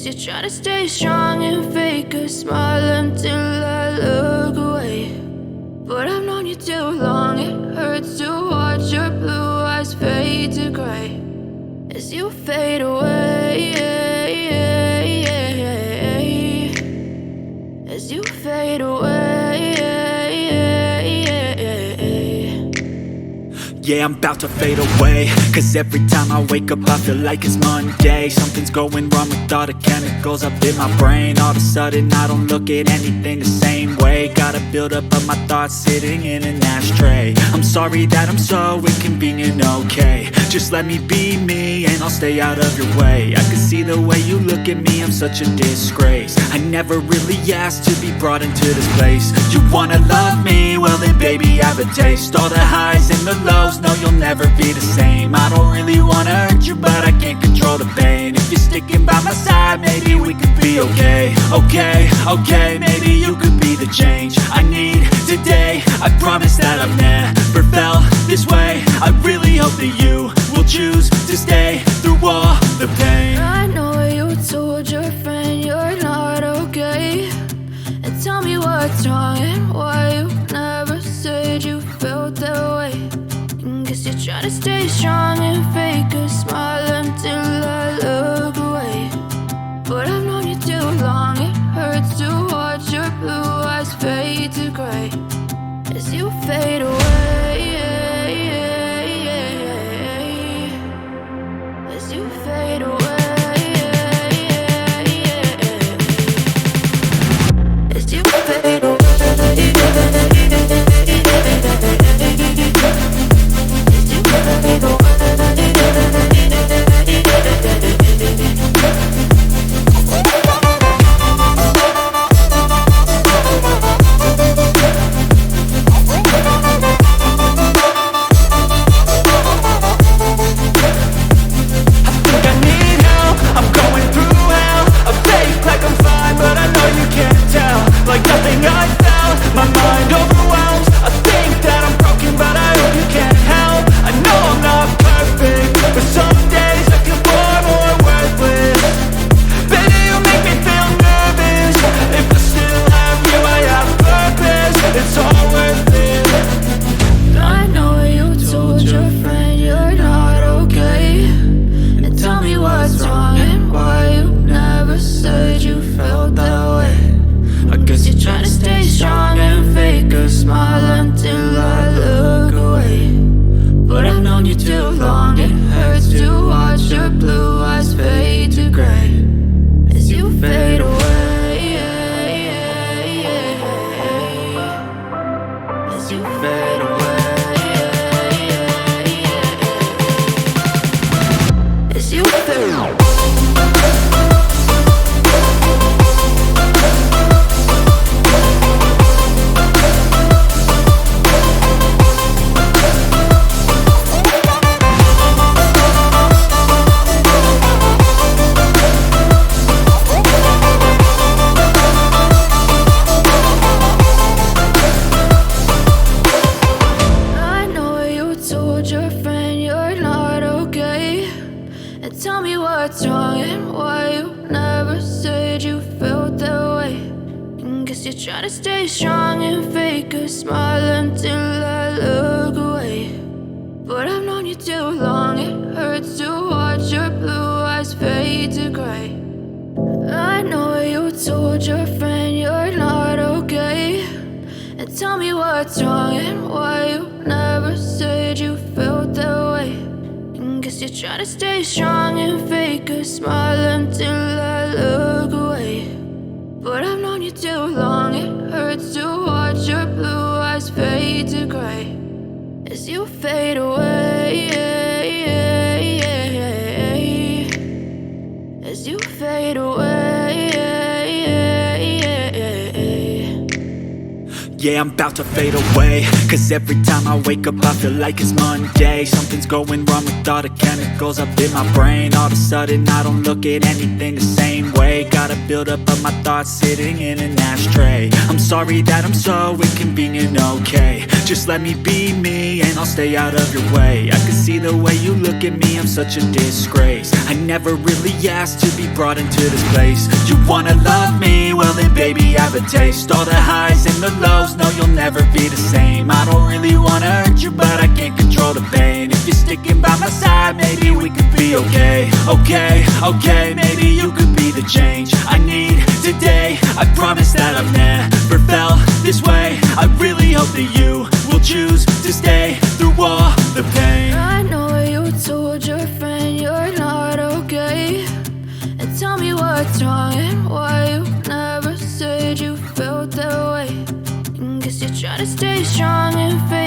you're trying to stay strong and fake a smile until I look away. But I've known you too long, it hurts to watch your blue eyes fade to gray as you fade away, as you fade away. Yeah, I'm about to fade away, cause every time I wake up I feel like it's Monday. Something's going wrong with all the chemicals up in my brain. All of a sudden I don't look at anything the same way. Got a buildup of my thoughts sitting in an ashtray. I'm sorry that I'm so inconvenient, okay. Just let me be me and I'll stay out of your way. I can see the way you look at me, I'm such a disgrace. I never really asked to be brought into this place. You wanna love me? Well then baby I have a taste. All the highs and the lows, no, you'll never be the same. I don't really wanna hurt you, but I can't control the pain. If you're sticking by my side, maybe we could be okay. Okay, maybe you could be the change I need today. I promise that I've never felt this way. I really hope that you will choose to stay through all the pain. I know you told your friend you're not okay, and tell me what's wrong and why you never said you felt that way. Guess you're trying to stay strong and fake a smile until I look away. But I've known you too long, it hurts to watch your blue eyes fade to gray as you fade away, as you fade away, as you fade away. Try to stay strong and fake a smile until I look away. But I've known you too long, it hurts to watch your blue eyes fade to gray. I know you told your friend you're not okay, and tell me what's wrong and why you never said you felt that way. Guess you're trying to stay strong and fake a smile until I look away. But I've known you too long, it hurts to watch your blue eyes fade to gray as you fade away, as you fade away. Yeah, I'm about to fade away, cause every time I wake up I feel like it's Monday. Something's going wrong with all the chemicals up in my brain. All of a sudden I don't look at anything the same way. Gotta build up of my thoughts sitting in an ashtray. I'm sorry that I'm so inconvenient, okay. Just let me be me and I'll stay out of your way. I can see the way you look at me, I'm such a disgrace. I never really asked to be brought into this place. You wanna love me? Well then baby I have a taste. All the highs and the lows, no you'll never be the same. I don't really wanna hurt you but I can't control the pain. If you're sticking by my side maybe we could be okay. Okay, maybe you could be the change I need today. I promise that I've never felt this way. I really hope that you will choose to stay through all the pain. I know you told your friend you're not okay, and tell me what's wrong and why you never said you felt that way. And guess you're trying to stay strong and fake